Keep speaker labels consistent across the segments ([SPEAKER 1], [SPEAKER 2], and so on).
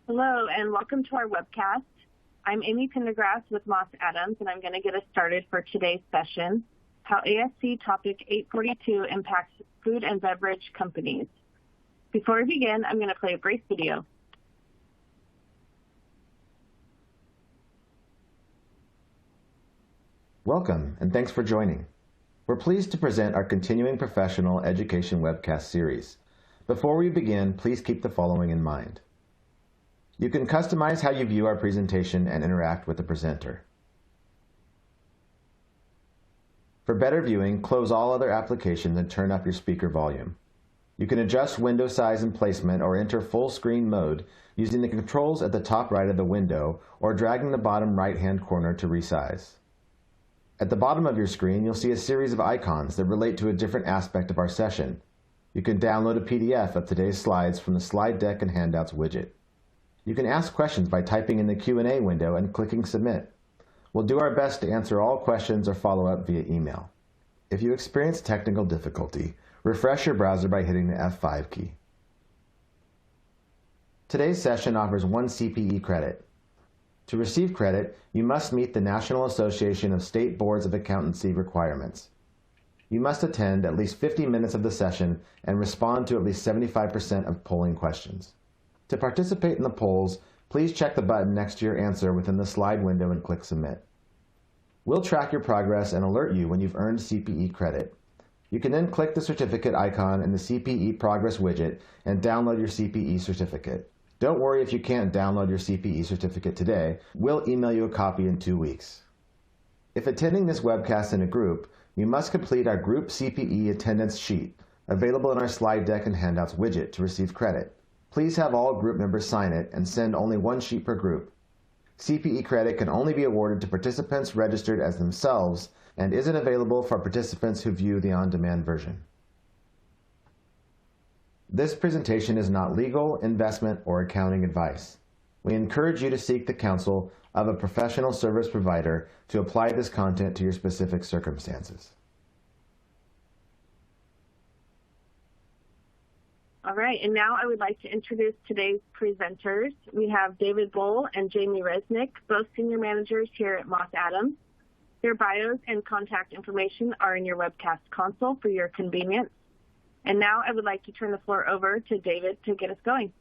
[SPEAKER 1] Hello, and welcome to our webcast. I'm Amy Pendergrass with Moss Adams, and I'm going to get us started for today's session, How ASC Topic 842 Impacts Food and Beverage Companies. Before we begin, I'm going to play a brief video.
[SPEAKER 2] Welcome, and thanks for joining. We're pleased to present our continuing professional education webcast series. Before we begin, please keep the following in mind. You can customize how you view our presentation and interact with the presenter. For better viewing, close all other applications and turn up your speaker volume. You can adjust window size and placement or enter full screen mode using the controls at the top right of the window or dragging the bottom right-hand corner to resize. At the bottom of your screen, you'll see a series of icons that relate to a different aspect of our session. You can download a PDF of today's slides from the Slide Deck and Handouts widget. You can ask questions by typing in the Q&A window and clicking Submit. We'll do our best to answer all questions or follow up via email. If you experience technical difficulty, refresh your browser by hitting the F5 key. Today's session offers 1 CPE credit. To receive credit, you must meet the National Association of State Boards of Accountancy requirements. You must attend at least 50 minutes of the session and respond to at least 75% of polling questions. To participate in the polls, please check the button next to your answer within the slide window and click Submit. We'll track your progress and alert you when you've earned CPE credit. You can then click the certificate icon in the CPE Progress widget and download your CPE certificate. Don't worry if you can't download your CPE certificate today. We'll email you a copy in 2 weeks. If attending this webcast in a group, you must complete our group CPE attendance sheet, available in our Slide Deck and Handouts widget to receive credit. Please have all group members sign it and send only 1 sheet per group. CPE credit can only be awarded to participants registered as themselves and isn't available for participants who view the on-demand version. This presentation is not legal, investment, or accounting advice. We encourage you to seek the counsel of a professional service provider to apply this content to your specific circumstances.
[SPEAKER 1] All right, and now I would like to introduce today's presenters. We have David Bohl and Jamie Reznick, both senior managers here at Moss Adams. Their bios and contact information are in your webcast console for your convenience. And now I would like to turn the floor over to David to get us going.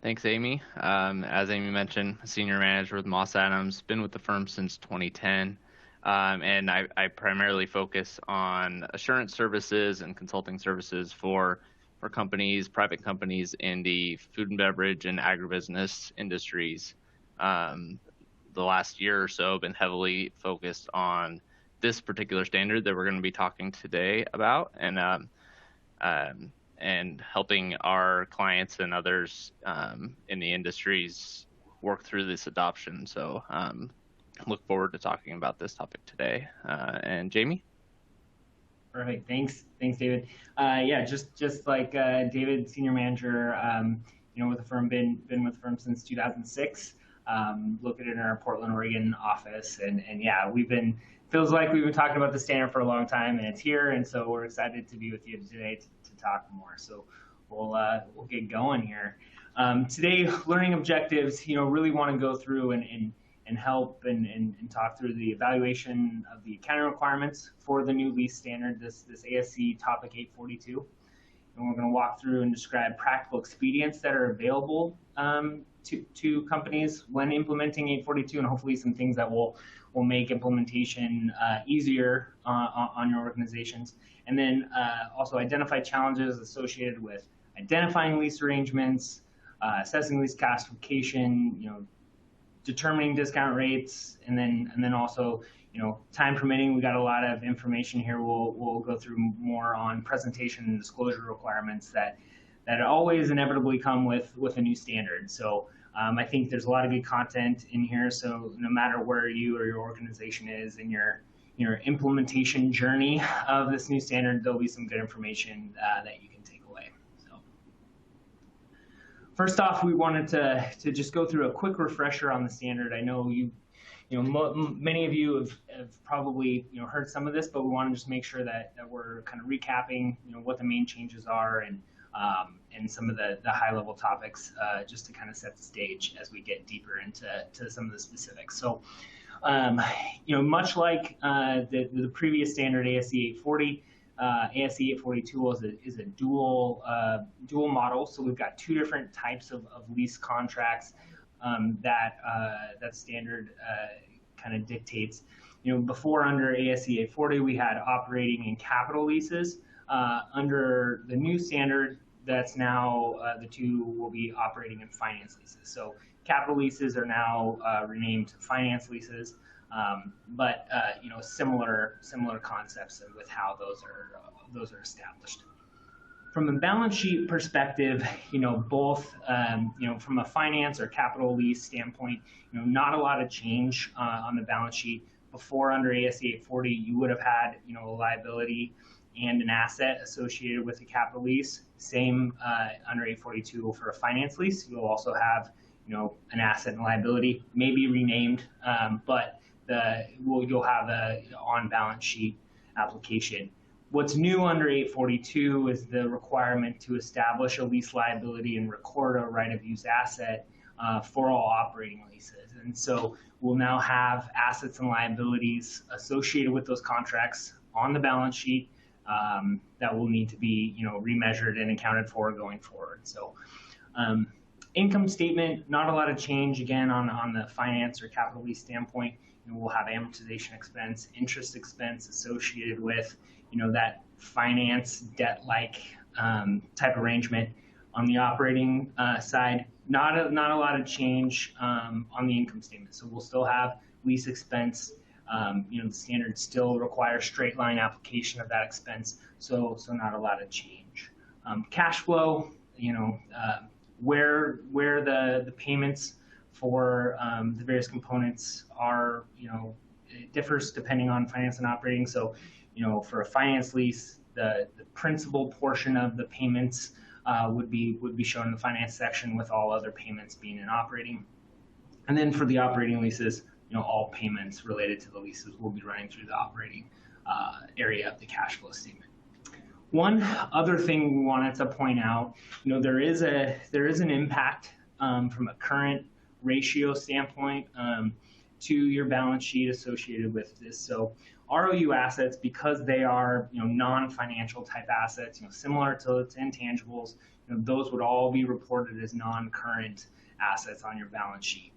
[SPEAKER 3] Thanks, Amy. As Amy mentioned, senior manager with Moss Adams, been with the firm since 2010. And I primarily focus on assurance services and consulting services for companies, private companies in the food and beverage and agribusiness industries. The last year or so, I've been heavily focused on this particular standard that we're going to be talking today about, and helping our clients and others in the industries work through this adoption. So look forward to talking about this topic today. And Jamie?
[SPEAKER 4] Perfect. Thanks, David. Yeah, just like David, senior manager, with the firm, been with the firm since 2006. Located in our Portland, Oregon office, and yeah, feels like we've been talking about the standard for a long time, and it's here, and so we're excited to be with you today to talk more. So we'll get going here. Today, learning objectives, really want to go through and help and talk through the evaluation of the accounting requirements for the new lease standard, this ASC Topic 842. And we're going to walk through and describe practical expedients that are available to companies when implementing 842, and hopefully some things that will make implementation easier on your organizations. And then also identify challenges associated with identifying lease arrangements, assessing lease classification, determining discount rates, and then also, time permitting, we got a lot of information here. We'll go through more on presentation and disclosure requirements that always inevitably come with a new standard. So I think there's a lot of good content in here. So no matter where you or your organization is in your implementation journey of this new standard, there'll be some good information that you can take away. So first off, we wanted to just go through a quick refresher on the standard. I know many of you have probably heard some of this, but we want to just make sure that we're kind of recapping what the main changes are and and some of the high-level topics just to kind of set the stage as we get deeper into some of the specifics. So, much like the previous standard ASC 840, ASC 842 is a dual model. So we've got two different types of lease contracts that standard kind of dictates. Before under ASC 840, we had operating and capital leases. Under the new standard, that's now the two will be operating and finance leases. So capital leases are now renamed to finance leases, but similar concepts with how those are established. From a balance sheet perspective, both from a finance or capital lease standpoint, not a lot of change on the balance sheet. Before under ASC 840, you would have had a liability and an asset associated with a capital lease. Same under 842 for a finance lease. You'll also have an asset and liability, maybe renamed, but you'll have a on-balance sheet application. What's new under 842 is the requirement to establish a lease liability and record a right-of-use asset for all operating leases. And so we'll now have assets and liabilities associated with those contracts on the balance sheet that will need to be remeasured and accounted for going forward. So income statement, not a lot of change again on the finance or capital lease standpoint. We'll have amortization expense, interest expense associated with that finance debt-like type arrangement. On the operating side, not a lot of change on the income statement. So we'll still have lease expense. The standard still requires straight line application of that expense. So not a lot of change. Cash flow, where the payments for the various components are, it differs depending on finance and operating. So, for a finance lease, the principal portion of the payments would be shown in the finance section, with all other payments being in operating. And then for the operating leases, all payments related to the leases will be running through the operating area of the cash flow statement. One other thing we wanted to point out, there is an impact from a current ratio standpoint to your balance sheet associated with this. So ROU assets, because they are non-financial type assets, similar to intangibles, those would all be reported as non-current assets on your balance sheet.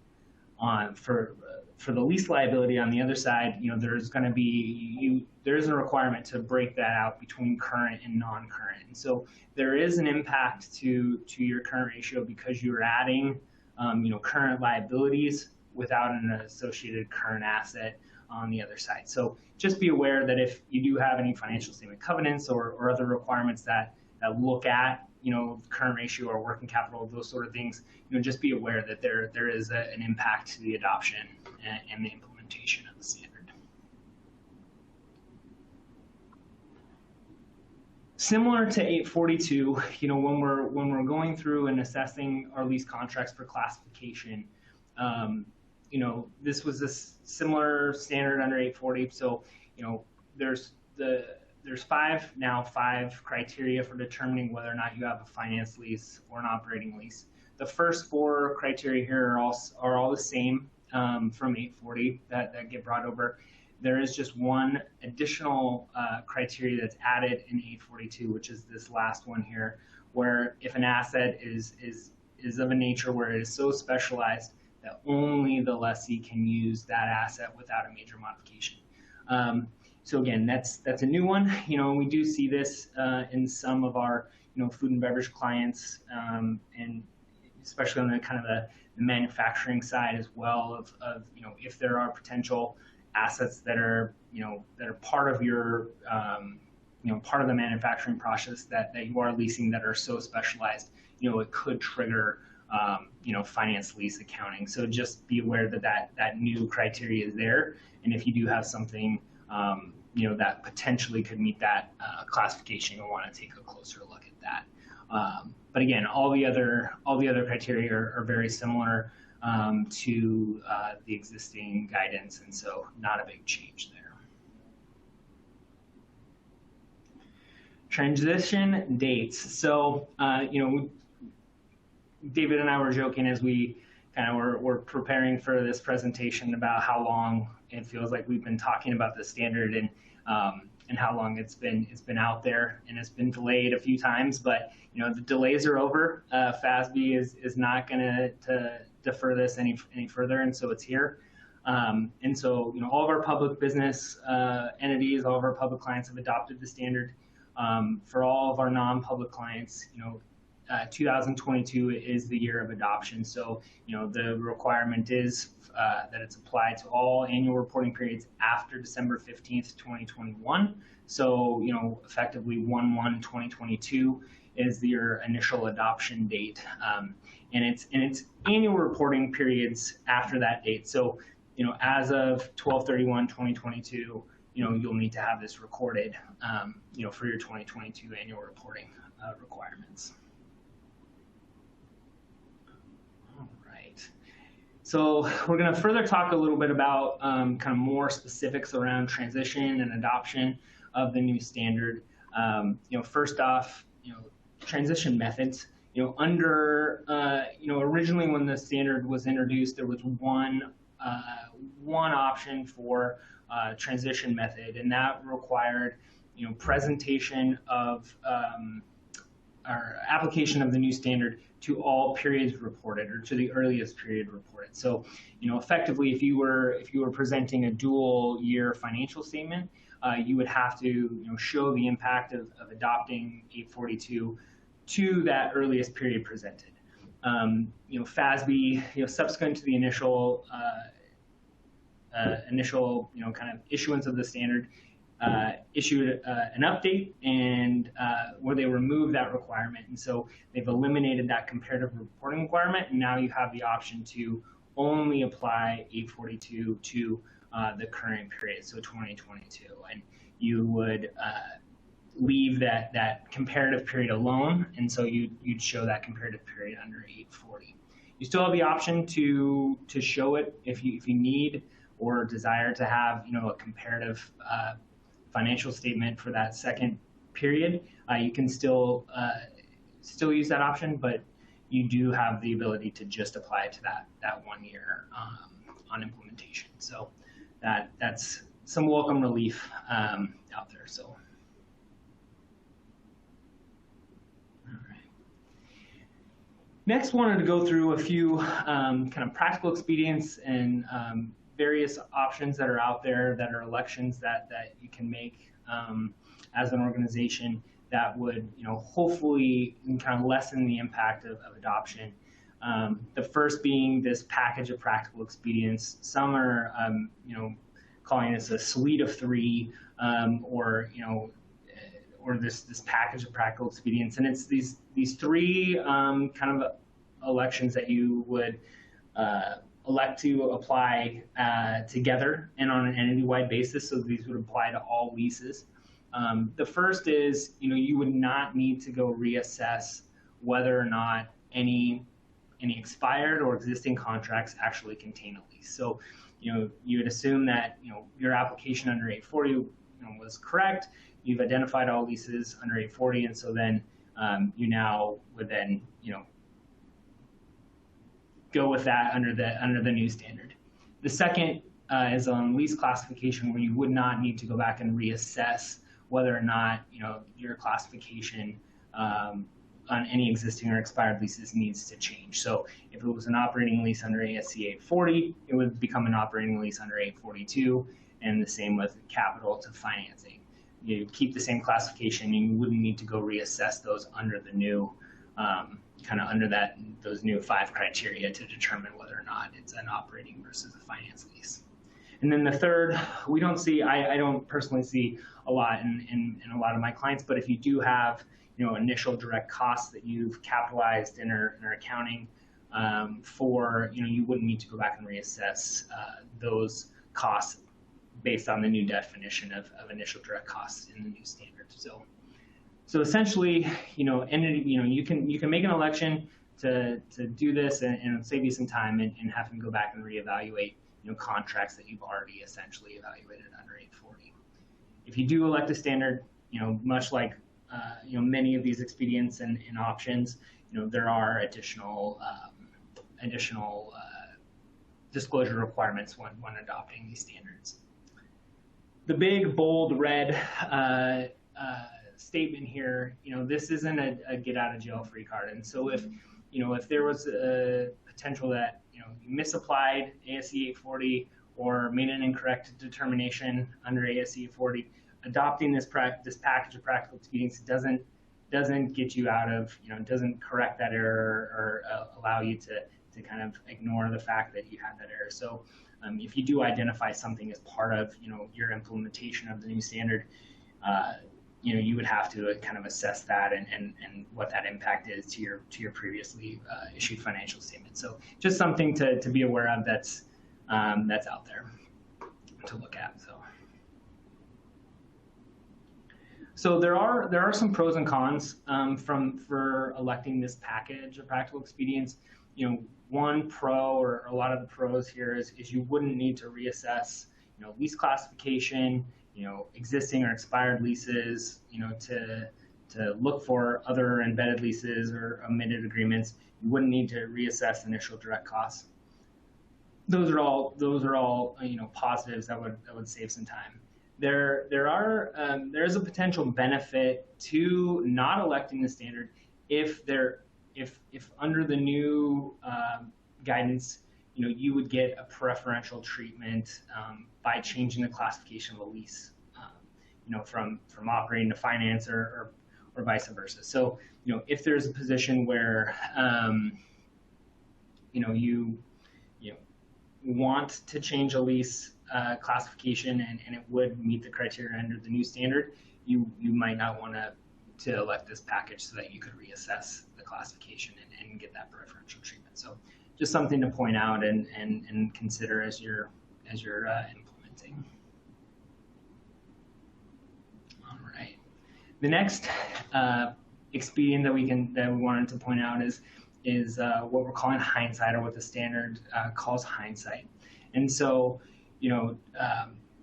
[SPEAKER 4] For the lease liability on the other side, there's a requirement to break that out between current and non-current. And so there is an impact to your current ratio because you're adding current liabilities without an associated current asset on the other side. So just be aware that if you do have any financial statement covenants or other requirements that look at current ratio or working capital, those sort of things, just be aware that there is an impact to the adoption and the implementation of the standard. Similar to 842, when we're going through and assessing our lease contracts for classification, this was a similar standard under 840. So, there's five criteria for determining whether or not you have a finance lease or an operating lease. The first four criteria here are all the same from 840 that get brought over. There is just one additional criteria that's added in 842, which is this last one here, where if an asset is of a nature where it is so specialized that only the lessee can use that asset without a major modification. So again, that's a new one. We do see this in some of our food and beverage clients, and especially on the kind of the manufacturing side as well. Of if there are potential assets that are part of your part of the manufacturing process that you are leasing that are so specialized, it could trigger finance lease accounting. So just be aware that new criteria is there, and if you do have something that potentially could meet that classification, you'll want to take a closer look at that. But again, all the other criteria are very similar to the existing guidance, and so not a big change there. Transition dates. So, David and I were joking as we were preparing for this presentation about how long it feels like we've been talking about the standard and how long it's been out there, and it's been delayed a few times. But the delays are over. FASB is not going to defer this any further, and so it's here. And so all of our public business entities, all of our public clients have adopted the standard. For all of our non-public clients, 2022 is the year of adoption. So, the requirement is that it's applied to all annual reporting periods after December 15th, 2021. So, effectively 1/1/2022 is your initial adoption date. And it's annual reporting periods after that date. So, as of 12/31/2022, you'll need to have this recorded, for your 2022 annual reporting requirements. So we're going to further talk a little bit about kind of more specifics around transition and adoption of the new standard. First off, transition methods. Originally when the standard was introduced, there was one option for transition method, and that required presentation of our application of the new standard to all periods reported, or to the earliest period reported. So, effectively, if you were presenting a dual year financial statement, you would have to show the impact of adopting 842 to that earliest period presented. FASB, subsequent to the initial kind of issuance of the standard, issued an update and where they removed that requirement. And so they've eliminated that comparative reporting requirement, and now you have the option to only apply 842 to the current period, so 2022. And you would leave that comparative period alone, and so you'd show that comparative period under 840. You still have the option to show it if you need or desire to have a comparative financial statement for that second period. You can still use that option, but you do have the ability to just apply it to that 1 year on implementation. So that's some welcome relief out there. So, all right. Next, wanted to go through a few kind of practical expedients and various options that are out there that are elections that you can make as an organization that would hopefully kind of lessen the impact of adoption. The first being this package of practical expedients. Some are calling this a suite of three, or this package of practical expedients, and it's these three kind of elections that you would elect to apply together and on an entity-wide basis. So these would apply to all leases. The first is, you would not need to go reassess whether or not any expired or existing contracts actually contain a lease. So, you would assume that, your application under 840 was correct. You've identified all leases under 840, and so then you now would then, go with that under the new standard. The second is on lease classification, where you would not need to go back and reassess whether or not your classification on any existing or expired leases needs to change. So if it was an operating lease under ASC 840, it would become an operating lease under 842, and the same with capital to financing. You keep the same classification, and you wouldn't need to go reassess those under the new those new 5 criteria to determine whether or not it's an operating versus a finance lease. And then the third, we don't see, I don't personally see a lot in a lot of my clients, but if you do have initial direct costs that you've capitalized in our accounting for, you wouldn't need to go back and reassess those costs based on the new definition of initial direct costs in the new standard. So essentially, you can make an election to do this and save you some time and have to go back and reevaluate contracts that you've already essentially evaluated under 840. If you do elect a standard, much like many of these expedients and options, there are additional disclosure requirements when adopting these standards. The big, bold, red statement here, this isn't a get out of jail free card. And so if there was a potential that, you misapplied ASC 840 or made an incorrect determination under ASC 840, adopting this package of practical expedients doesn't get you out of, doesn't correct that error or allow you to kind of ignore the fact that you had that error. So if you do identify something as part of, your implementation of the new standard, you would have to kind of assess that and what that impact is to your previously issued financial statement. So just something to be aware of that's out there to look at. So there are some pros and cons for electing this package of practical expedients. One pro, or a lot of the pros here, is you wouldn't need to reassess, lease classification, existing or expired leases, to look for other embedded leases or omitted agreements. You wouldn't need to reassess initial direct costs. Those are all positives that would save some time. There is a potential benefit to not electing the standard if under the new guidance, you would get a preferential treatment by changing the classification of a lease, from operating to finance or vice versa. So, if there's a position where, you want to change a lease classification and it would meet the criteria under the new standard, you might not want to elect this package so that you could reassess the classification and get that preferential treatment. So just something to point out and consider as you're implementing. All right. The next expedient that we wanted to point out is what we're calling hindsight, or what the standard calls hindsight. And so,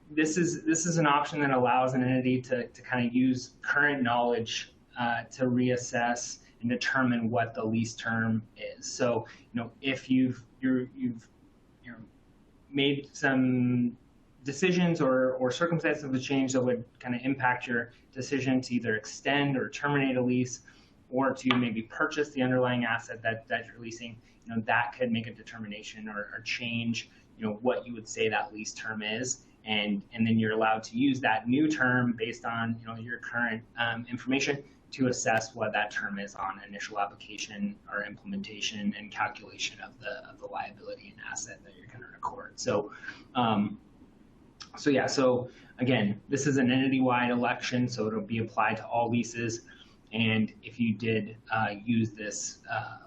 [SPEAKER 4] this is an option that allows an entity to kind of use current knowledge to reassess and determine what the lease term is. So, if you've made some decisions or circumstances of a change that would kind of impact your decision to either extend or terminate a lease, or to maybe purchase the underlying asset that you're leasing, that could make a determination or change, what you would say that lease term is. And then you're allowed to use that new term based on, your current information to assess what that term is on initial application or implementation and calculation of the liability and asset that you're going to record. So, so again, this is an entity-wide election, so it'll be applied to all leases. And if you did use this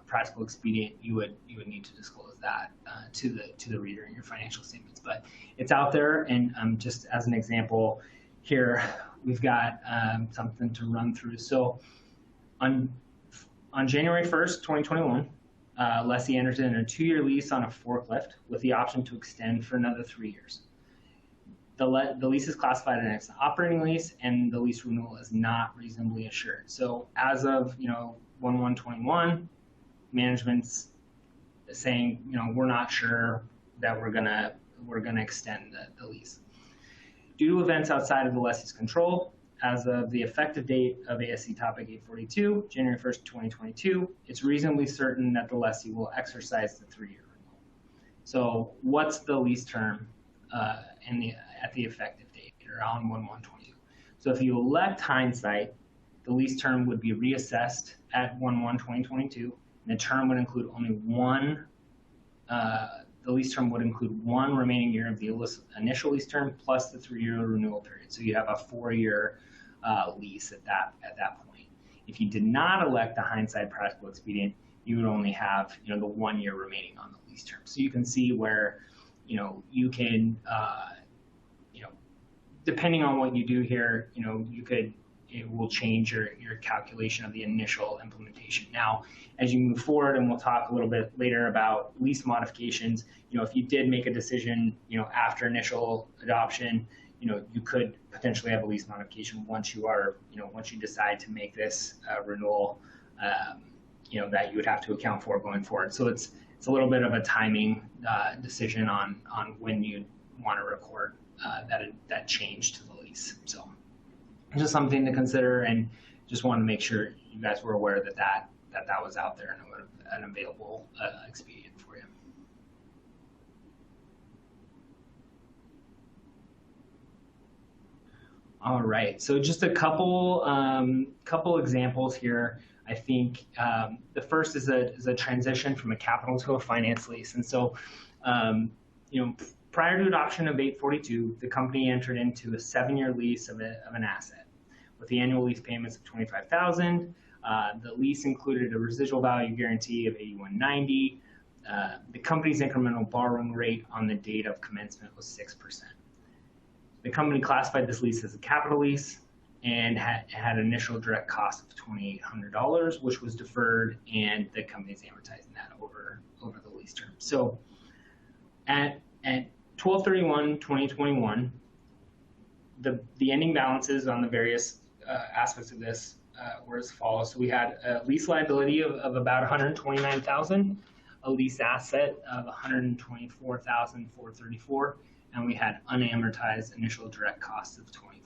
[SPEAKER 4] practical expedient, you would need to disclose that to the reader in your financial statements. But it's out there, and just as an example here, we've got something to run through. So on January 1st, 2021, lessee entered in a 2-year lease on a forklift with the option to extend for another 3 years. The lease is classified as an operating lease, and the lease renewal is not reasonably assured. So as of 1/1/21, management's saying we're not sure that we're gonna extend the lease. Due to events outside of the lessee's control, as of the effective date of ASC Topic 842, January 1st, 2022, it's reasonably certain that the lessee will exercise the 3-year renewal. So what's the lease term at the effective date, or on 1/1/22? So if you elect hindsight, the lease term would be reassessed at 1/1/2022, and the term would include only one. The lease term would include one remaining year of the initial lease term plus the 3-year renewal period. So you have a 4-year lease at that point. If you did not elect the hindsight practical expedient, you would only have the 1 year remaining on the lease term. So you can see where you can depending on what you do here, you could it will change your calculation of the initial implementation. Now, as you move forward, and we'll talk a little bit later about lease modifications, if you did make a decision, after initial adoption, you could potentially have a lease modification once you are, once you decide to make this renewal, that you would have to account for going forward. So it's a little bit of a timing decision on when you want to record that change to the lease. So just something to consider, and just want to make sure you guys were aware that was out there and an available expedient for you. All right, so just a couple examples here. I think the first is a transition from a capital to a finance lease. And so, prior to adoption of 842, the company entered into a 7-year lease of an asset with the annual lease payments of $25,000. The lease included a residual value guarantee of $81.90. The company's incremental borrowing rate on the date of commencement was 6%. The company classified this lease as a capital lease and had an initial direct cost of $2,800, which was deferred, and the company's amortizing that over the lease term. So at 12/31/2021, the ending balances on the various aspects of this were as follows. So we had a lease liability of about $129,000, a lease asset of $124,434, and we had unamortized initial direct costs of $2,400.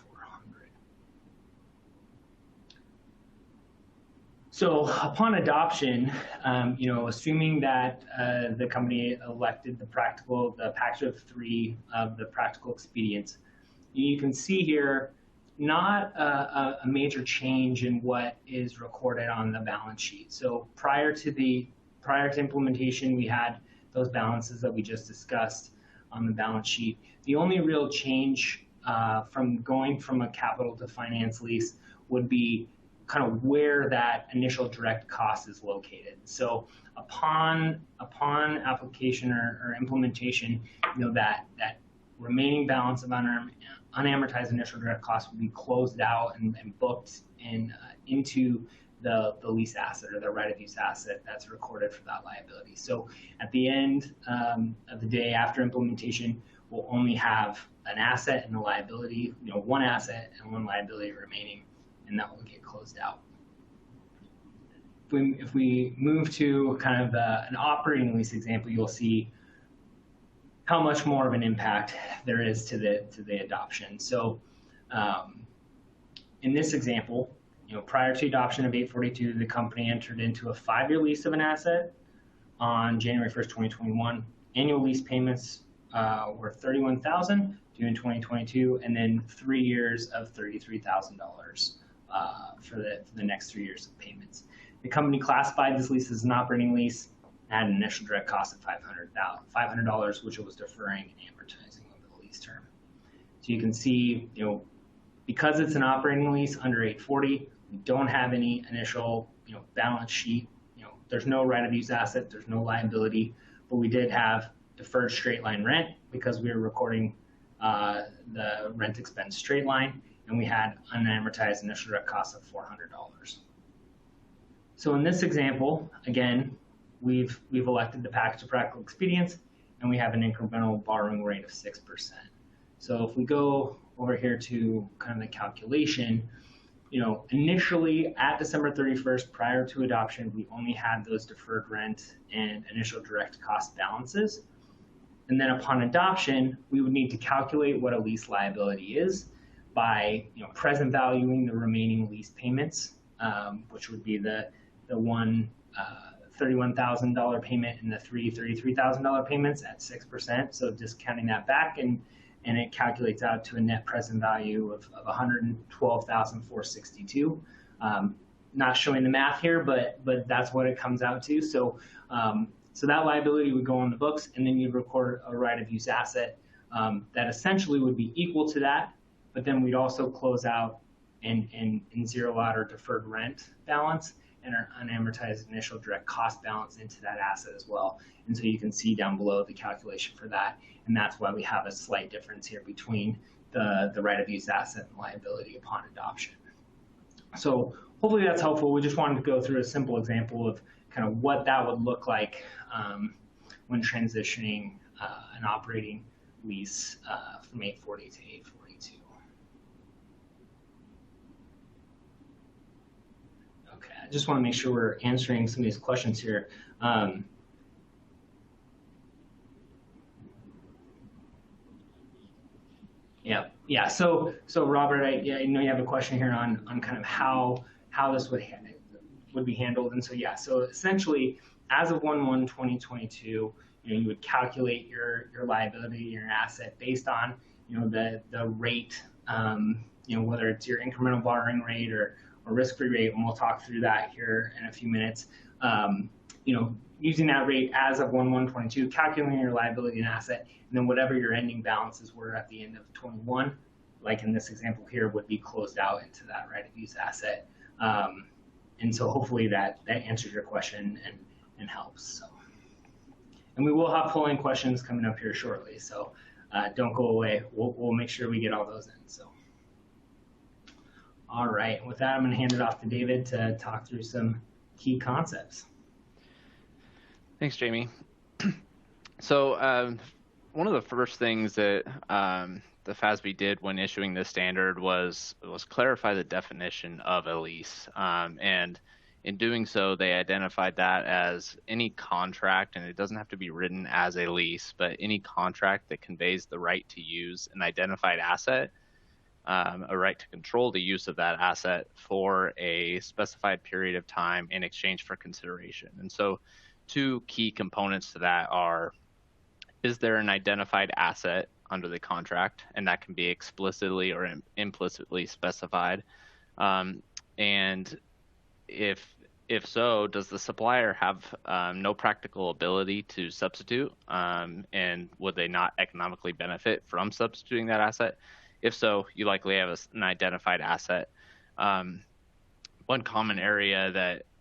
[SPEAKER 4] So upon adoption, assuming that the company elected the package of 3 of the practical expedients, you can see here not a major change in what is recorded on the balance sheet. So prior to implementation, we had those balances that we just discussed on the balance sheet. The only real change from going from a capital to finance lease would be kind of where that initial direct cost is located. So upon application or implementation, that remaining balance of unamortized initial direct cost would be closed out and booked into the lease asset or the right of use asset that's recorded for that liability. So at the end of the day after implementation, we'll only have an asset and a liability, one asset and one liability remaining, and that will get closed out. If we move to kind of an operating lease example, you'll see how much more of an impact there is to the adoption. So in this example, prior to adoption of 842, the company entered into a 5-year lease of an asset on January 1st, 2021. Annual lease payments were $31,000 due in 2022, and then 3 years of $33,000 for the next 3 years of payments. The company classified this lease as an operating lease, had an initial direct cost of $500, which it was deferring and amortizing over the lease term. So you can see, because it's an operating lease under 840, we don't have any initial, balance sheet. There's no right of use asset, there's no liability, but we did have deferred straight line rent because we were recording the rent expense straight line, and we had unamortized initial direct cost of $400. So in this example, again, we've elected the package of practical expedients, and we have an incremental borrowing rate of 6%. So if we go over here to kind of the calculation, initially at December 31st, prior to adoption, we only had those deferred rent and initial direct cost balances. And then upon adoption, we would need to calculate what a lease liability is by present valuing the remaining lease payments, which would be the one $31,000 payment and the three $33,000 payments at 6%. So discounting that back, and it calculates out to a net present value of $112,462. Not showing the math here, but that's what it comes out to. So so that liability would go on the books, and then you'd record a right of use asset that essentially would be equal to that, but then we'd also close out and zero out our deferred rent balance and our unamortized initial direct cost balance into that asset as well. And so you can see down below the calculation for that, and that's why we have a slight difference here between the right of use asset and liability upon adoption. So hopefully that's helpful. We just wanted to go through a simple example of kind of what that would look like when transitioning an operating lease from 840 to 842. Okay, I just want to make sure we're answering some of these questions here. Yeah. So Robert, I know you have a question here on kind of how this would be handled, and so essentially, as of 1/1/2022, you would calculate your liability, your asset based on the rate, whether it's your incremental borrowing rate or risk-free rate, and we'll talk through that here in a few minutes. Using that rate as of 1/1/22, calculating your liability and asset, and then whatever your ending balances were at the end of 21, like in this example here, would be closed out into that right of use asset. And so hopefully that answers your question and helps. So, and we will have polling questions coming up here shortly, so don't go away. We'll make sure we get all those in. So, all right. With that, I'm going to hand it off to David to talk through some key concepts.
[SPEAKER 3] Thanks, Jamie. So one of the first things that the FASB did when issuing this standard was clarify the definition of a lease. And in doing so, they identified that as any contract, and it doesn't have to be written as a lease, but any contract that conveys the right to use an identified asset, a right to control the use of that asset for a specified period of time in exchange for consideration. And so two key components to that are, is there an identified asset under the contract? And that can be explicitly or implicitly specified. And if so, does the supplier have no practical ability to substitute? And would they not economically benefit from substituting that asset? If so, you likely have an identified asset. One common area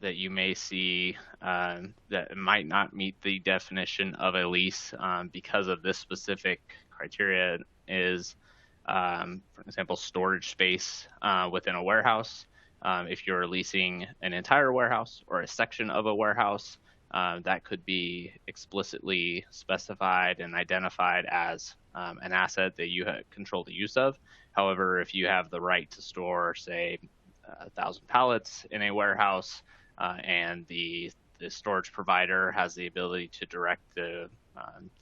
[SPEAKER 3] that you may see that might not meet the definition of a lease because of this specific criteria is, for example, storage space within a warehouse. If you're leasing an entire warehouse or a section of a warehouse, that could be explicitly specified and identified as an asset that you control the use of. However, if you have the right to store, say, 1,000 pallets in a warehouse, and the storage provider has the ability to direct the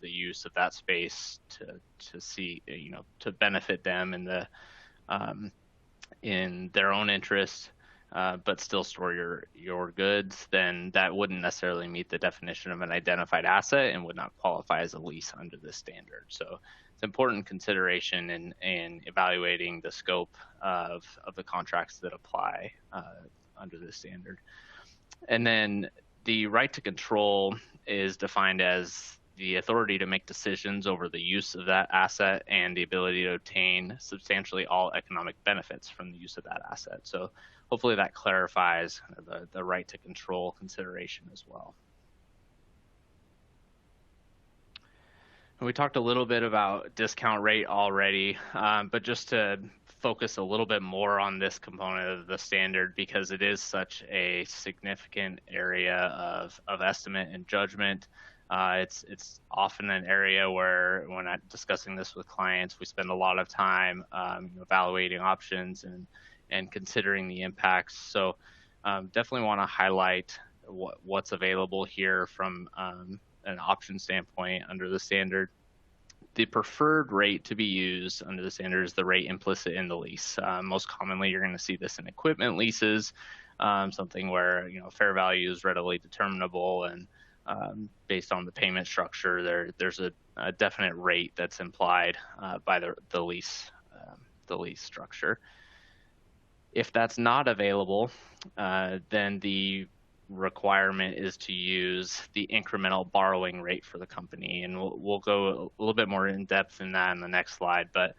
[SPEAKER 3] use of that space to see, to benefit them in their own interest, but still store your goods, then that wouldn't necessarily meet the definition of an identified asset and would not qualify as a lease under this standard. So it's important consideration in evaluating the scope of the contracts that apply under this standard. And then the right to control is defined as the authority to make decisions over the use of that asset and the ability to obtain substantially all economic benefits from the use of that asset. So hopefully that clarifies the right to control consideration as well. And we talked a little bit about discount rate already, but just to focus a little bit more on this component of the standard, because it is such a significant area of estimate and judgment. It's often an area where, when I'm discussing this with clients, we spend a lot of time evaluating options and considering the impacts. So definitely want to highlight what's available here from an option standpoint under the standard. The preferred rate to be used under the standard is the rate implicit in the lease. Most commonly, you're going to see this in equipment leases, something where fair value is readily determinable, and based on the payment structure, there's a definite rate that's implied by the lease structure. If that's not available, then the requirement is to use the incremental borrowing rate for the company, and we'll go a little bit more in depth in that in the next slide. But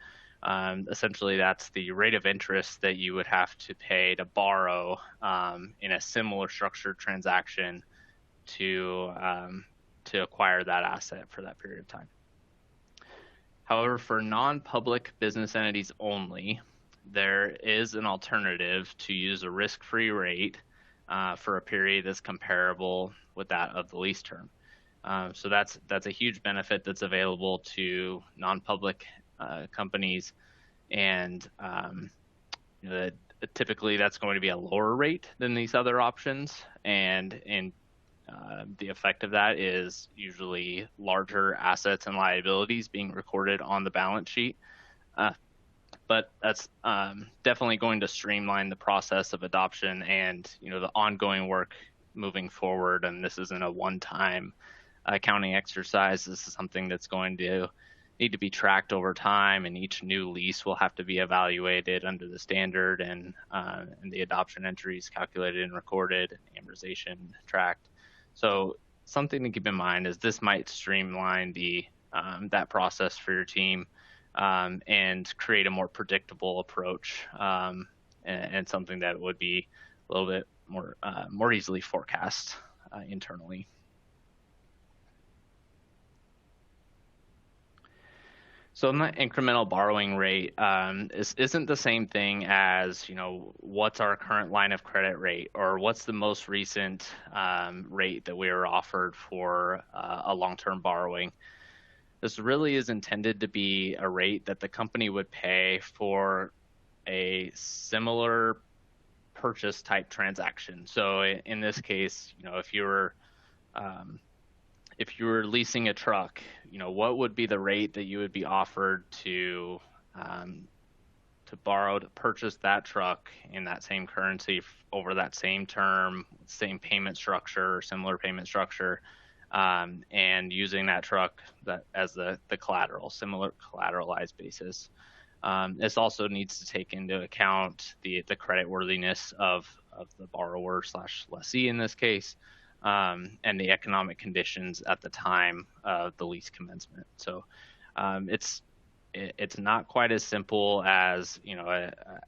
[SPEAKER 3] essentially, that's the rate of interest that you would have to pay to borrow in a similar structured transaction to acquire that asset for that period of time. However, for non-public business entities only, there is an alternative to use a risk-free rate for a period that's comparable with that of the lease term. So that's a huge benefit that's available to non-public companies, and typically that's going to be a lower rate than these other options, and the effect of that is usually larger assets and liabilities being recorded on the balance sheet. But that's definitely going to streamline the process of adoption and the ongoing work moving forward. And this isn't a one-time accounting exercise. This is something that's going to need to be tracked over time, and each new lease will have to be evaluated under the standard, and the adoption entries calculated and recorded, and amortization tracked. So something to keep in mind is this might streamline that process for your team, and create a more predictable approach, and something that would be a little bit more easily forecast internally. So the incremental borrowing rate isn't the same thing as, what's our current line of credit rate, or what's the most recent rate that we were offered for a long-term borrowing. This really is intended to be a rate that the company would pay for a similar purchase type transaction. So in this case, if you were leasing a truck, what would be the rate that you would be offered to borrow to purchase that truck in that same currency over that same term, same payment structure or similar payment structure, and using that truck as the collateral, similar collateralized basis. This also needs to take into account the creditworthiness of the borrower / lessee in this case, and the economic conditions at the time of the lease commencement. So it's not quite as simple as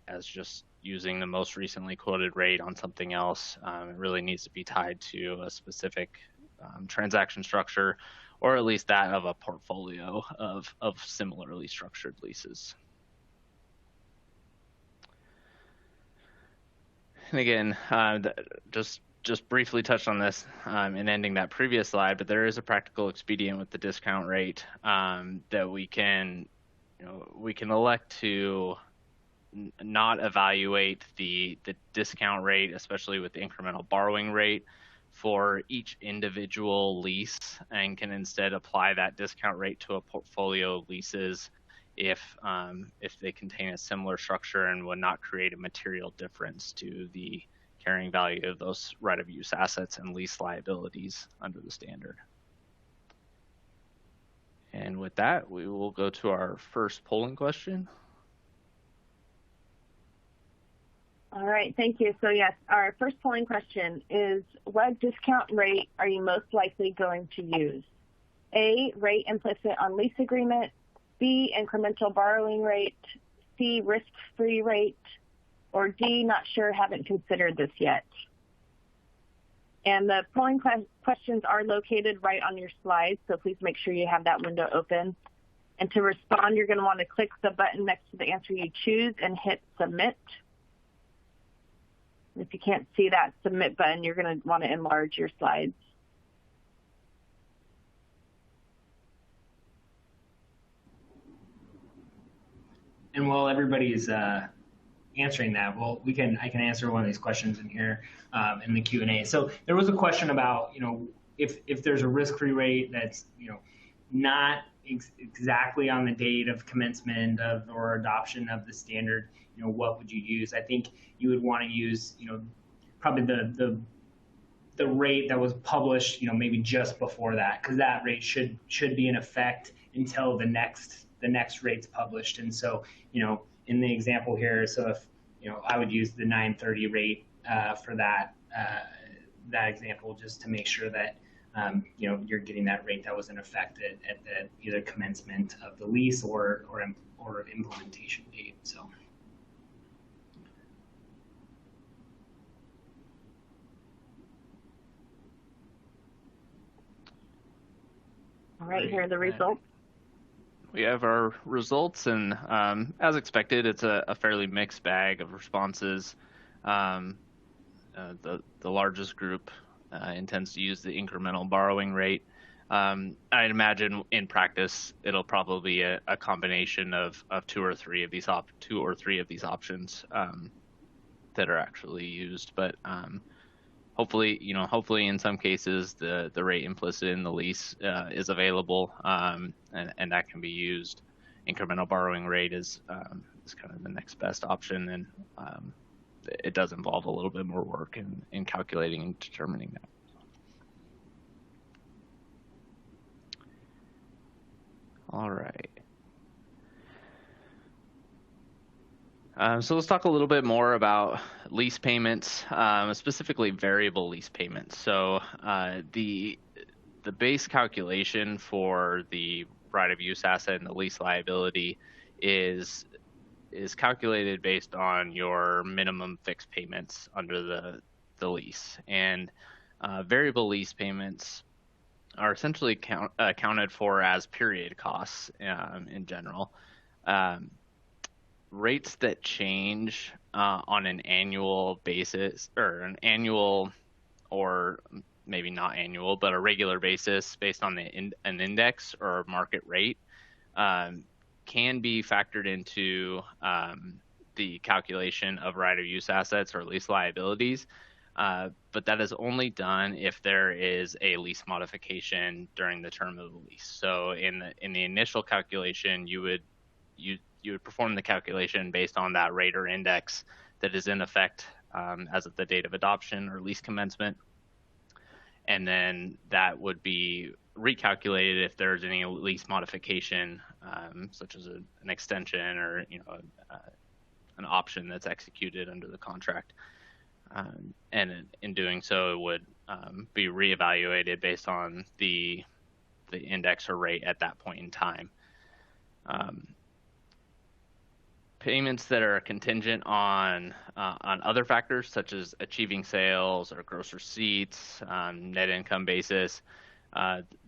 [SPEAKER 3] as just using the most recently quoted rate on something else. It really needs to be tied to a specific transaction structure, or at least that of a portfolio of similarly structured leases. And again, just briefly touched on this in ending that previous slide, but there is a practical expedient with the discount rate that we can elect to not evaluate the discount rate, especially with the incremental borrowing rate, for each individual lease, and can instead apply that discount rate to a portfolio of leases if they contain a similar structure and would not create a material difference to the carrying value of those right-of-use assets and lease liabilities under the standard. And with that, we will go to our first polling question.
[SPEAKER 1] All right, thank you. So yes, our first polling question is, what discount rate are you most likely going to use? A, rate implicit on lease agreement, B, incremental borrowing rate, C, risk-free rate, or D, not sure, haven't considered this yet. And the polling questions are located right on your slides, so please make sure you have that window open. And to respond, you're going to want to click the button next to the answer you choose and hit submit. If you can't see that submit button, you're going to want to enlarge your slides.
[SPEAKER 4] And while everybody's answering that, well, I can answer one of these questions in here in the Q&A. So there was a question about, if there's a risk-free rate that's, not exactly on the date of commencement or adoption of the standard, what would you use? I think you would want to use, probably the rate that was published, maybe just before that, because that rate should be in effect until the next rate's published. And so, in the example here, so if, I would use the 930 rate for that example, just to make sure that, you're getting that rate that was in effect at the either commencement of the lease or implementation date. So.
[SPEAKER 1] All right, here are the results.
[SPEAKER 3] we have our results, and as expected, it's a fairly mixed bag of responses. The largest group intends to use the incremental borrowing rate. I'd imagine in practice it'll probably be a combination of two or three of these options that are actually used. But hopefully in some cases the rate implicit in the lease is available, and that can be used. Incremental borrowing rate is kind of the next best option, and it does involve a little bit more work in calculating and determining that. All right. So let's talk a little bit more about lease payments, specifically variable lease payments. So the base calculation for the right of use asset and the lease liability is calculated based on your minimum fixed payments under the lease. And variable lease payments are essentially accounted for as period costs in general. Rates that change on an annual basis, or an annual, or maybe not annual, but a regular basis based on an index or market rate, can be factored into the calculation of right of use assets or lease liabilities, but that is only done if there is a lease modification during the term of the lease. So in the initial calculation, you would perform the calculation based on that rate or index that is in effect as of the date of adoption or lease commencement, and then that would be recalculated if there's any lease modification, such as an extension or an option that's executed under the contract. And in doing so, it would be reevaluated based on the index or rate at that point in time. Payments that are contingent on other factors such as achieving sales or gross receipts, net income basis,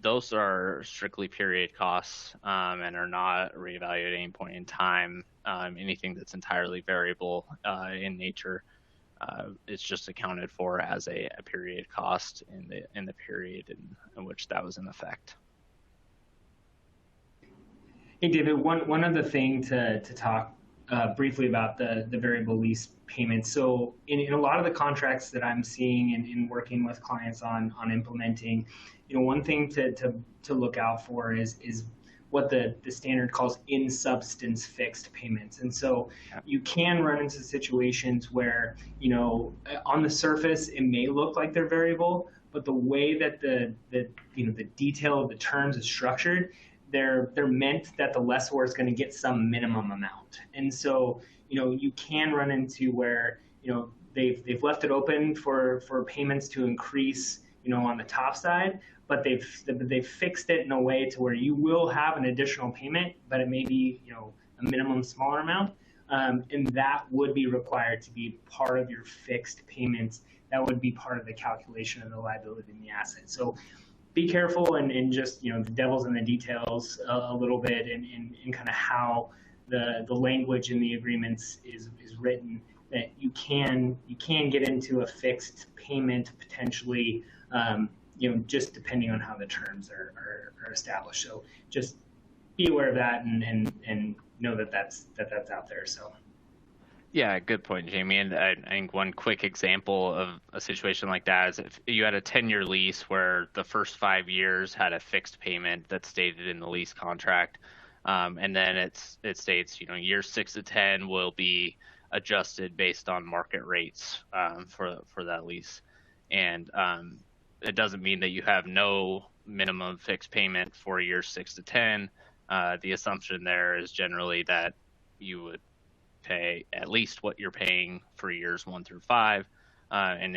[SPEAKER 3] those are strictly period costs and are not reevaluated at any point in time. Anything that's entirely variable in nature is just accounted for as a period cost in the period in which that was in effect.
[SPEAKER 4] Hey, David, one other thing to talk briefly about the variable lease payments. So in a lot of the contracts that I'm seeing and working with clients on implementing, one thing to look out for is what the standard calls in substance fixed payments. And so you can run into situations where, on the surface, it may look like they're variable, but the way that the detail of the terms is structured, they're meant that the lessor is going to get some minimum amount. And so, you can run into where, they've left it open for payments to increase, on the top side, but they've fixed it in a way to where you will have an additional payment, but it may be, a minimum smaller amount. And that would be required to be part of your fixed payments. That would be part of the calculation of the liability in the asset. So be careful and just, the devil's in the details a little bit and kind of how the language in the agreements is written, that you can get into a fixed payment potentially, just depending on how the terms are established. So just be aware of that and know that that's out there. So.
[SPEAKER 3] Yeah, good point, Jamie. And I think one quick example of a situation like that is if you had a 10-year lease where the first 5 years had a fixed payment that's stated in the lease contract, and then it states, years 6 to 10 will be adjusted based on market rates for that lease. And it doesn't mean that you have no minimum fixed payment for years 6 to 10. The assumption there is generally that you would pay at least what you're paying for years 1 through 5, and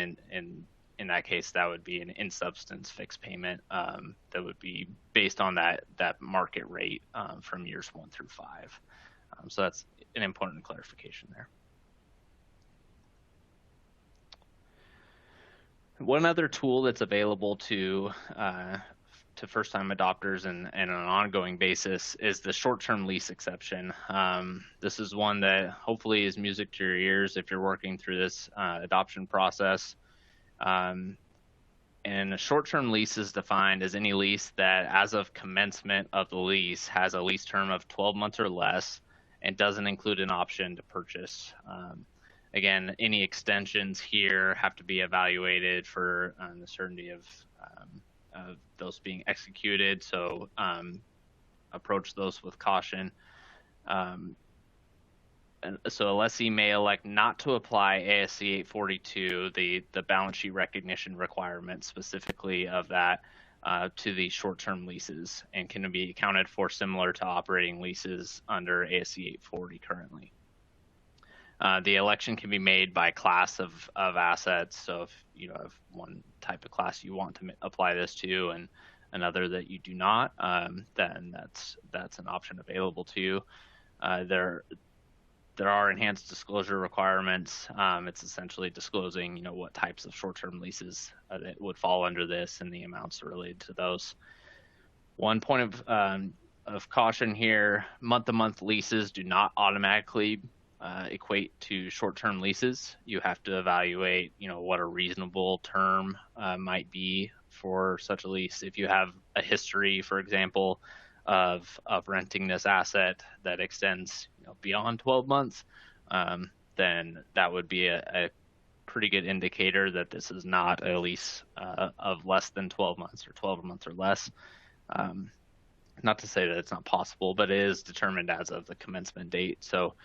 [SPEAKER 3] in that case, that would be an in substance fixed payment that would be based on that market rate from years 1 through 5. So that's an important clarification there. One other tool that's available to to first-time adopters and on an ongoing basis is the short-term lease exception. This is one that hopefully is music to your ears if you're working through this adoption process. And a short-term lease is defined as any lease that, as of commencement of the lease, has a lease term of 12 months or less and doesn't include an option to purchase. Again, any extensions here have to be evaluated for the certainty of those being executed. So approach those with caution. So a lessee may elect not to apply ASC 842, the balance sheet recognition requirement specifically of that, to the short-term leases, and can be accounted for similar to operating leases under ASC 840 currently. The election can be made by class of assets. So if you have one type of class you want to apply this to and another that you do not, then that's an option available to you. There are enhanced disclosure requirements. It's essentially disclosing, what types of short-term leases that would fall under this and the amounts related to those. One point of caution here: month-to-month leases do not automatically equate to short-term leases. You have to evaluate, what a reasonable term might be for such a lease. If you have a history, for example, of renting this asset that extends beyond 12 months, then that would be a pretty good indicator that this is not a lease of less than 12 months or 12 months or less. Not to say that it's not possible, but it is determined as of the commencement date. So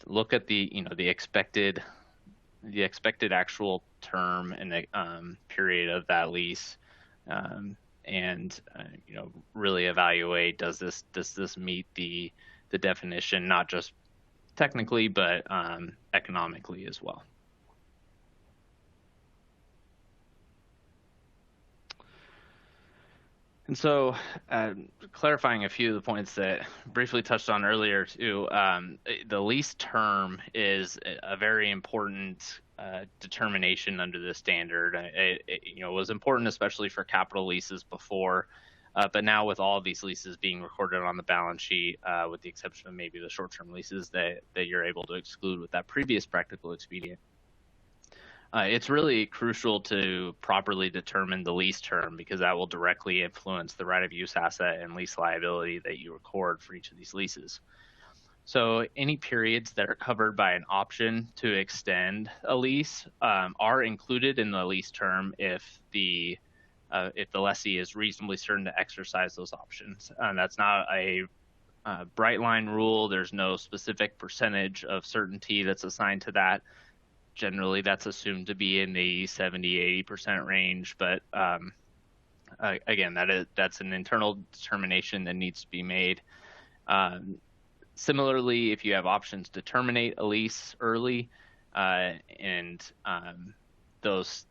[SPEAKER 3] look at the expected actual term and the period of that lease, and really evaluate, does this meet the definition, not just technically but economically as well. And so, clarifying a few of the points that briefly touched on earlier too, the lease term is a very important determination under the standard. It was important, especially for capital leases before, but now with all of these leases being recorded on the balance sheet, with the exception of maybe the short-term leases that you're able to exclude with that previous practical expedient. It's really crucial to properly determine the lease term, because that will directly influence the right of use asset and lease liability that you record for each of these leases. So any periods that are covered by an option to extend a lease are included in the lease term if the lessee is reasonably certain to exercise those options. That's not a bright line rule. There's no specific percentage of certainty that's assigned to that. Generally, that's assumed to be in the 70-80% range, but again, that's an internal determination that needs to be made. Similarly, if you have options to terminate a lease early, and those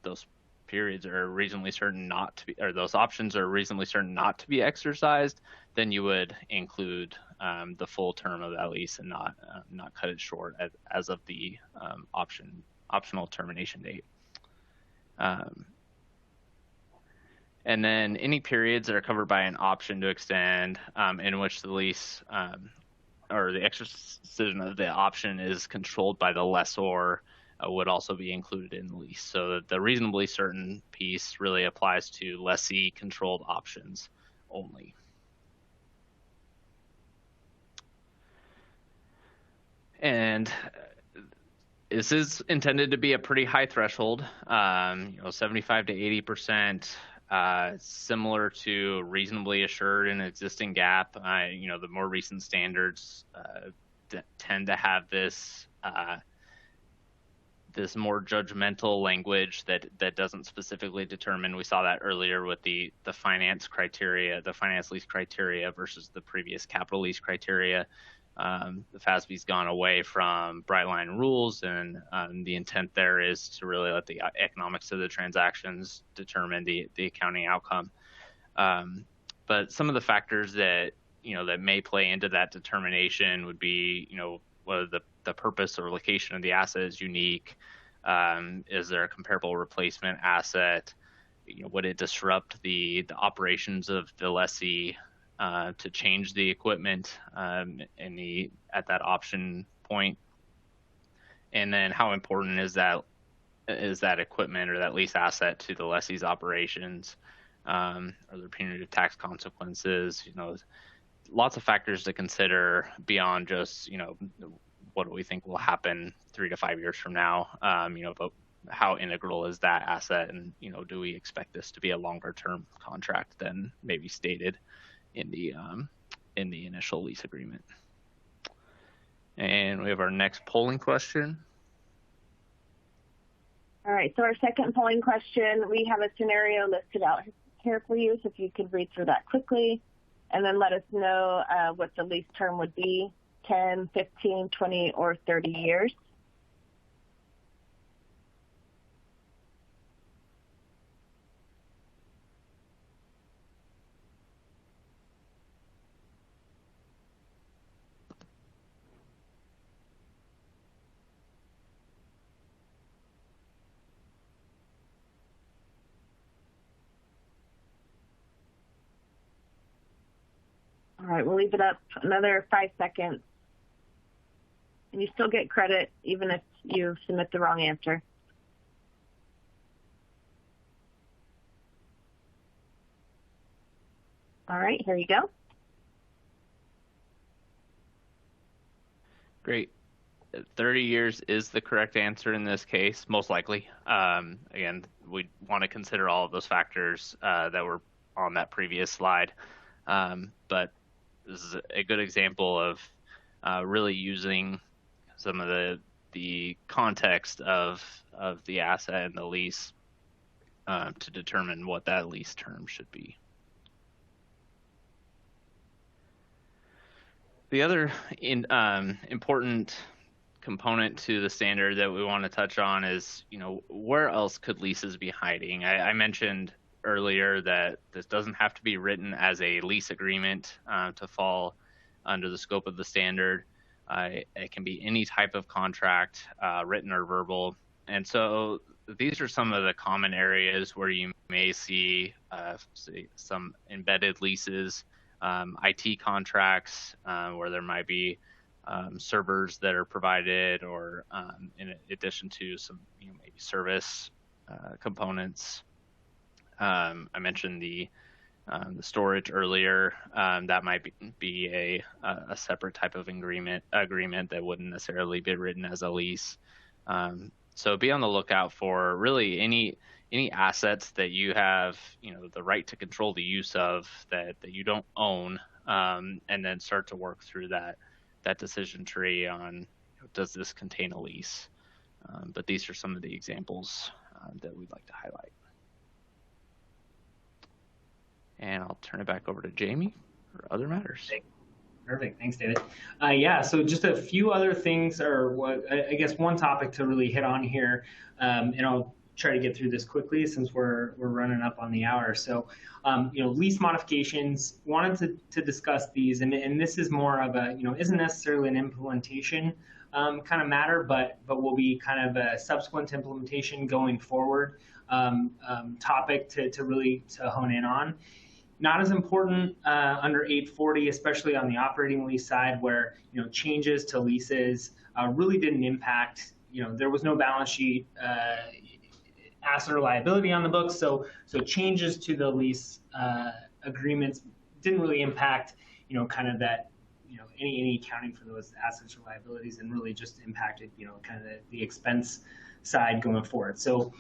[SPEAKER 3] periods are reasonably certain not to be, or those options are reasonably certain not to be exercised, then you would include the full term of that lease and not cut it short as of the optional termination date. And then any periods that are covered by an option to extend, in which the lease or the exercise of the option is controlled by the lessor, would also be included in the lease. So the reasonably certain piece really applies to lessee controlled options only. And this is intended to be a pretty high threshold, 75 to 80%, similar to reasonably assured in existing GAAP. The more recent standards tend to have this more judgmental language that doesn't specifically determine. We saw that earlier with the finance criteria, the finance lease criteria versus the previous capital lease criteria. The FASB's gone away from bright line rules, and the intent there is to really let the economics of the transactions determine the accounting outcome. But some of the factors that may play into that determination would be, whether the purpose or location of the asset is unique. Is there a comparable replacement asset? would it disrupt the operations of the lessee to change the equipment at that option point? And then how important is that equipment or that lease asset to the lessee's operations? Are there punitive tax consequences? Lots of factors to consider beyond just, what do we think will happen 3 to 5 years from now? But how integral is that asset? And, do we expect this to be a longer term contract than maybe stated in the initial lease agreement? And we have our next polling question.
[SPEAKER 1] All right, so our second polling question, we have a scenario listed out here for you, so if you could read through that quickly, and then let us know what the lease term would be, 10, 15, 20, or 30 years. All right, we'll leave it up another 5 seconds. And you still get credit even if you submit the wrong answer. All right, here you go.
[SPEAKER 3] Great. 30 years is the correct answer in this case, most likely. Again, we want to consider all of those factors that were on that previous slide. But this is a good example of really using some of the context of the asset and the lease to determine what that lease term should be. The other important component to the standard that we want to touch on is, where else could leases be hiding? I mentioned earlier that this doesn't have to be written as a lease agreement to fall under the scope of the standard. It can be any type of contract, written or verbal. And so these are some of the common areas where you may see some embedded leases, IT contracts, where there might be servers that are provided, or in addition to some maybe service components. I mentioned the storage earlier. That might be a separate type of agreement that wouldn't necessarily be written as a lease. So be on the lookout for really any assets that you have the right to control the use of that you don't own, and then start to work through that decision tree on, does this contain a lease? But these are some of the examples that we'd like to highlight. And I'll turn it back over to Jamie for other matters.
[SPEAKER 4] Perfect. Thanks, David. Yeah, so just a few other things, or I guess one topic to really hit on here, and I'll try to get through this quickly since we're running up on the hour. So, lease modifications, wanted to discuss these, and this is more of a, isn't necessarily an implementation kind of matter, but will be kind of a subsequent implementation going forward topic to really hone in on. Not as important under 840, especially on the operating lease side, where changes to leases really didn't impact. There was no balance sheet asset or liability on the books, so changes to the lease agreements didn't really impact kind of that any accounting for those assets or liabilities, and really just impacted kind of the expense side going forward. So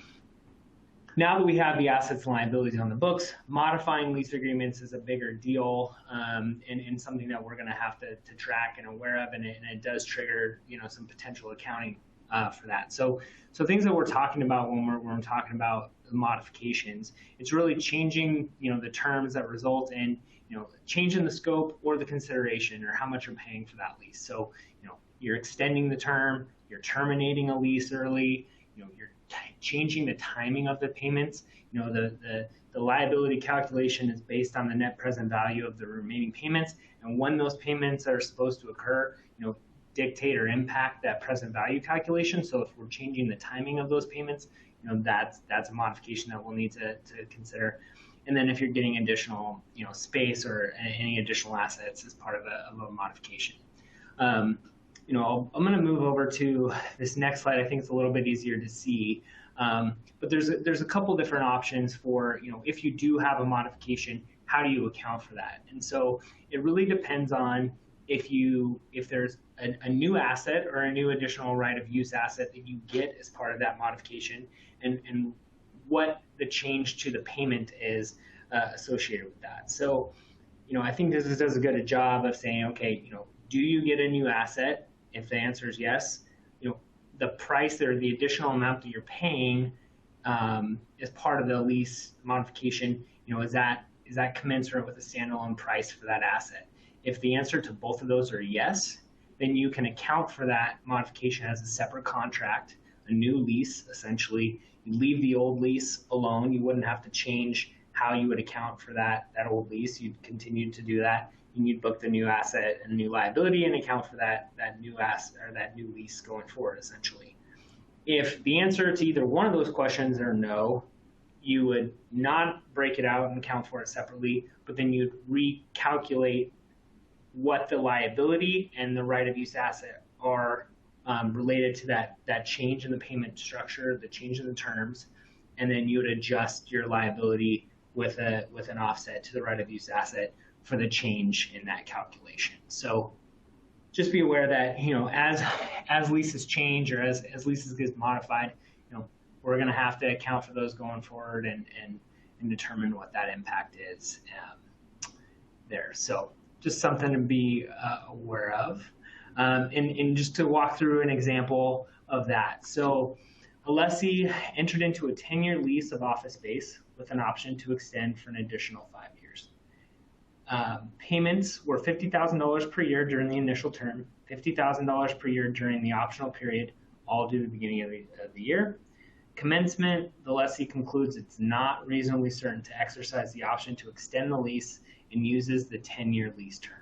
[SPEAKER 4] now that we have the assets and liabilities on the books, modifying lease agreements is a bigger deal, and something that we're going to have to track and aware of, and it does trigger some potential accounting for that. So things that we're talking about when we're talking about the modifications, it's really changing the terms that result in changing the scope or the consideration or how much you're paying for that lease. So you're extending the term, you're terminating a lease early, you're changing the timing of the payments. The liability calculation is based on the net present value of the remaining payments, and when those payments are supposed to occur, dictate or impact that present value calculation. So if we're changing the timing of those payments, that's a modification that we'll need to consider. And then if you're getting additional, space or any additional assets as part of a modification. I'm going to move over to this next slide. I think it's a little bit easier to see. But there's a couple different options for, if you do have a modification, how do you account for that? And so it really depends on if there's a new asset or a new additional right of use asset that you get as part of that modification, and what the change to the payment is associated with that. So, I think this does a good job of saying, okay, do you get a new asset? If the answer is yes, the price or the additional amount that you're paying as part of the lease modification, is that commensurate with the standalone price for that asset? If the answer to both of those are yes, then you can account for that modification as a separate contract, a new lease, essentially. You leave the old lease alone. You wouldn't have to change how you would account for that old lease. You'd continue to do that. And you'd book the new asset and new liability and account for that new asset or that new lease going forward, essentially. If the answer to either one of those questions are no, you would not break it out and account for it separately, but then you'd recalculate what the liability and the right of use asset are related to that change in the payment structure, the change in the terms, and then you would adjust your liability with an offset to the right of use asset for the change in that calculation. So just be aware that, as leases change or as leases get modified, we're going to have to account for those going forward and determine what that impact is there. So just something to be aware of. And just to walk through an example of that. So a lessee entered into a 10-year lease of office space with an option to extend for an additional 5 years. Payments were $50,000 per year during the initial term, $50,000 per year during the optional period, all due to the beginning of the year. Commencement, the lessee concludes it's not reasonably certain to exercise the option to extend the lease and uses the 10-year lease term.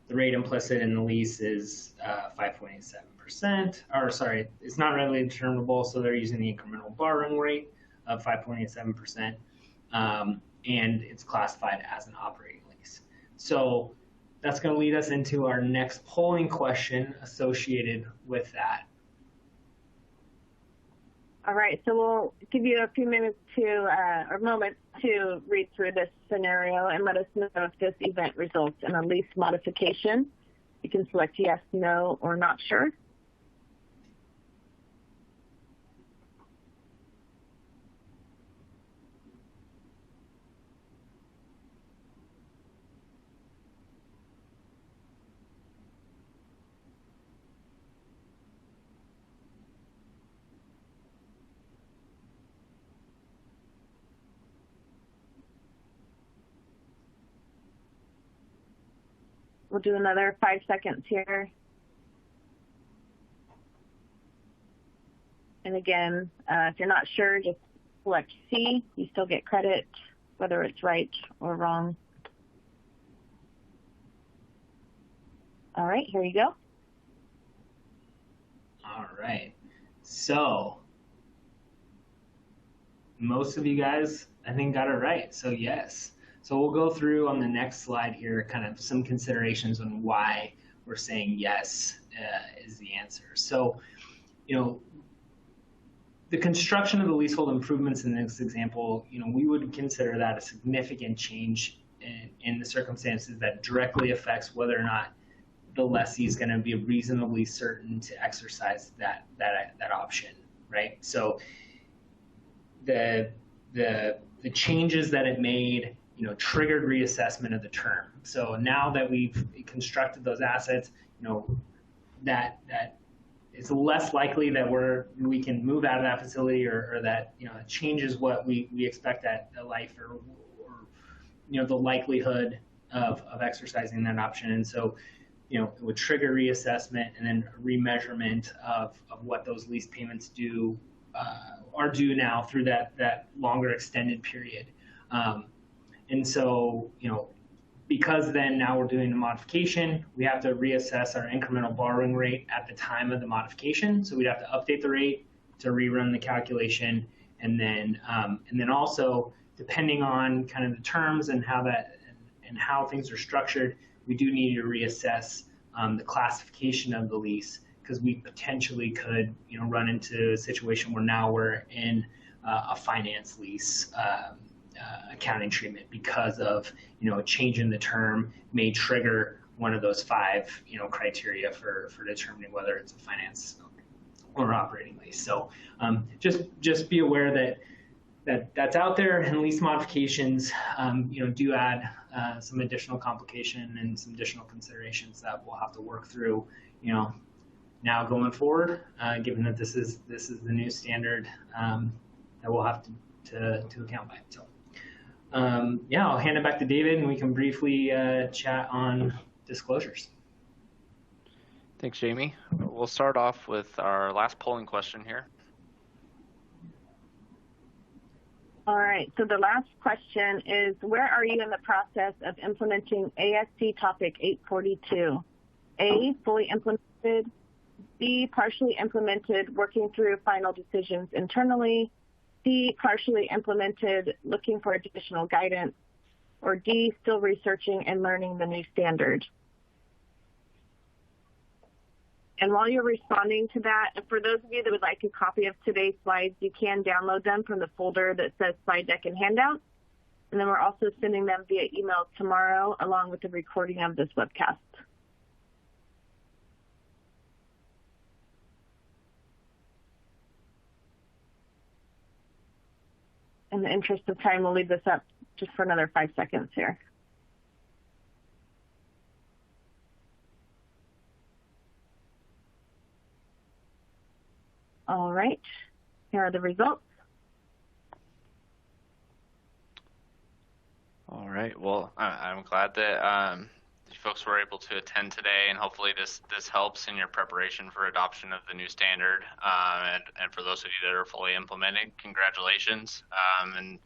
[SPEAKER 4] The rate implicit in the lease is 5.87%, or sorry, it's not readily determinable, so they're using the incremental borrowing rate of 5.87%, and it's classified as an operating lease. So that's going to lead us into our next polling question associated with that.
[SPEAKER 1] All right, so we'll give you a few minutes or a moment to read through this scenario and let us know if this event results in a lease modification. You can select yes, no, or not sure. We'll do another 5 seconds here. And again, if you're not sure, just select C. You still get credit, whether it's right or wrong. All right, here you go.
[SPEAKER 4] All right. So most of you guys, I think, got it right. So yes. So we'll go through on the next slide here kind of some considerations on why we're saying yes is the answer. So, the construction of the leasehold improvements in this example, we would consider that a significant change in the circumstances that directly affects whether or not the lessee is going to be reasonably certain to exercise that option, right? So the changes that it made, triggered reassessment of the term. So now that we've constructed those assets, that it's less likely that we can move out of that facility or that it changes what we expect that the life or the likelihood of exercising that option. And so it would trigger reassessment and then remeasurement of what those lease payments are due now through that longer extended period. And so, Because then now we're doing the modification, we have to reassess our incremental borrowing rate at the time of the modification. So we'd have to update the rate to rerun the calculation, and then also depending on kind of the terms and how things are structured, we do need to reassess the classification of the lease, because we potentially could run into a situation where now we're in a finance lease accounting treatment because of a change in the term may trigger one of those 5 criteria for determining whether it's a finance or operating lease. So just be aware that's out there, and lease modifications do add some additional complication and some additional considerations that we'll have to work through now going forward, given that this is the new standard that we'll have to account by. So I'll hand it back to David, and we can briefly chat on disclosures.
[SPEAKER 3] Thanks, Jamie. We'll start off with our last polling question here.
[SPEAKER 1] All right, so the last question is, where are you in the process of implementing ASC Topic 842? A, fully implemented. B, partially implemented, working through final decisions internally. C, partially implemented, looking for additional guidance. Or D, still researching and learning the new standard. And while you're responding to that, for those of you that would like a copy of today's slides, you can download them from the folder that says slide deck and handouts. And then we're also sending them via email tomorrow, along with the recording of this webcast. In the interest of time, we'll leave this up just for another 5 seconds here. All right, here are the results.
[SPEAKER 3] All right, well, I'm glad that you folks were able to attend today, and hopefully this helps in your preparation for adoption of the new standard. And for those of you that are fully implemented, congratulations. And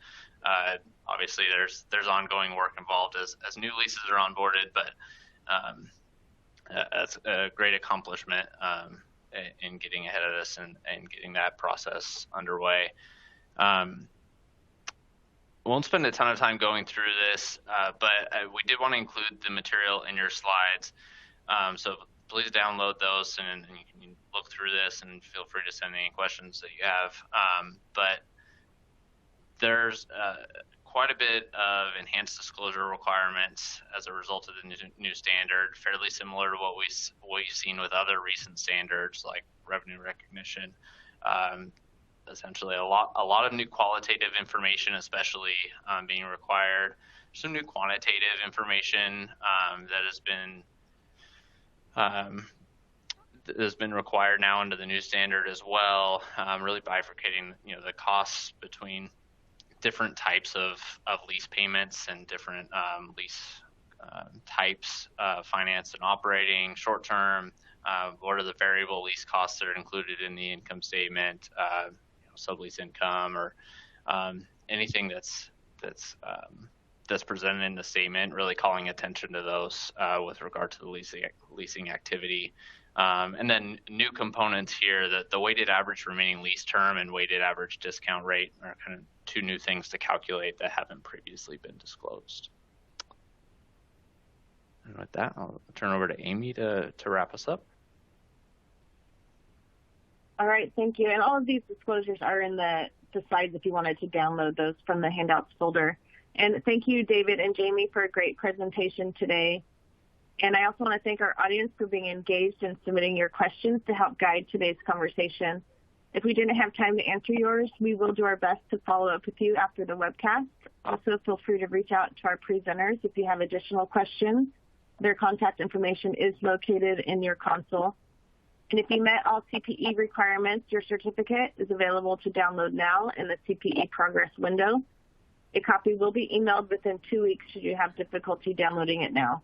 [SPEAKER 3] obviously there's ongoing work involved as new leases are onboarded, but that's a great accomplishment in getting ahead of this and getting that process underway. Won't spend a ton of time going through this, but we did want to include the material in your slides. So please download those and you can look through this, and feel free to send any questions that you have. But there's quite a bit of enhanced disclosure requirements as a result of the new standard, fairly similar to what we've seen with other recent standards like revenue recognition. Essentially a lot of new qualitative information, especially being required. Some new quantitative information that has been required now under the new standard as well. Really bifurcating the costs between different types of lease payments and different lease types, finance and operating, short term. What are the variable lease costs that are included in the income statement? Sublease income, or anything that's presented in the statement, really calling attention to those with regard to the leasing activity. And then new components here, that the weighted average remaining lease term and weighted average discount rate are kind of 2 new things to calculate that haven't previously been disclosed. And with that, I'll turn over to Amy to wrap us up.
[SPEAKER 1] All right, thank you. And all of these disclosures are in the slides if you wanted to download those from the handouts folder. And thank you, David and Jamie, for a great presentation today. And I also want to thank our audience for being engaged and submitting your questions to help guide today's conversation. If we didn't have time to answer yours, we will do our best to follow up with you after the webcast. Also, feel free to reach out to our presenters if you have additional questions. Their contact information is located in your console. And if you met all CPE requirements, your certificate is available to download now in the CPE progress window. A copy will be emailed within 2 weeks should you have difficulty downloading it now.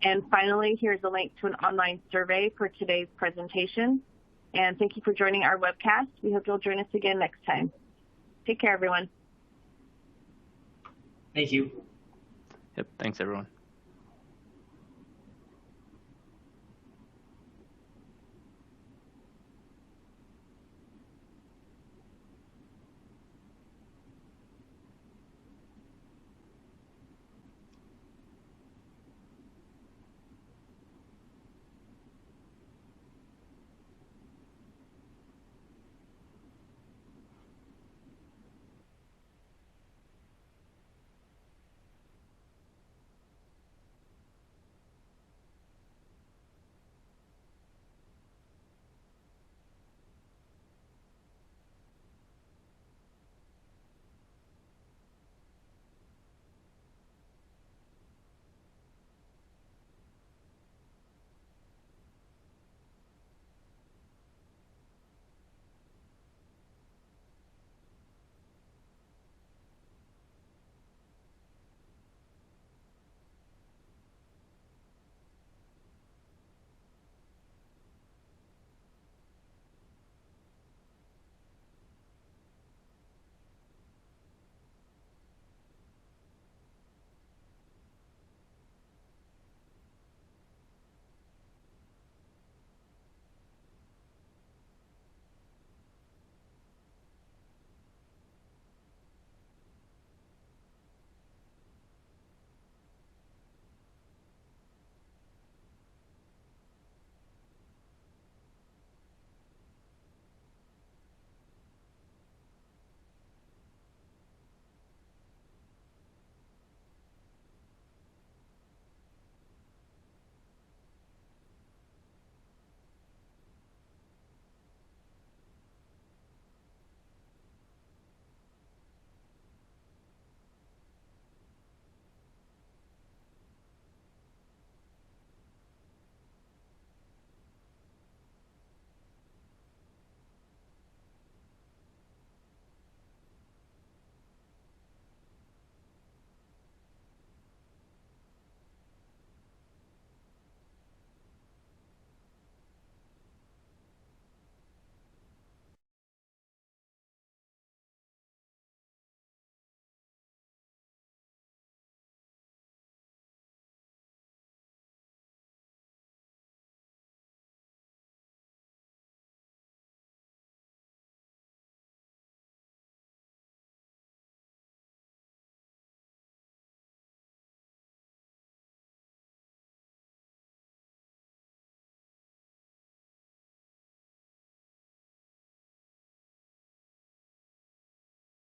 [SPEAKER 1] And finally, here's a link to an online survey for today's presentation. And thank you for joining our webcast. We hope you'll join us again next time. Take care, everyone.
[SPEAKER 4] Thank you.
[SPEAKER 3] Yep. Thanks, everyone.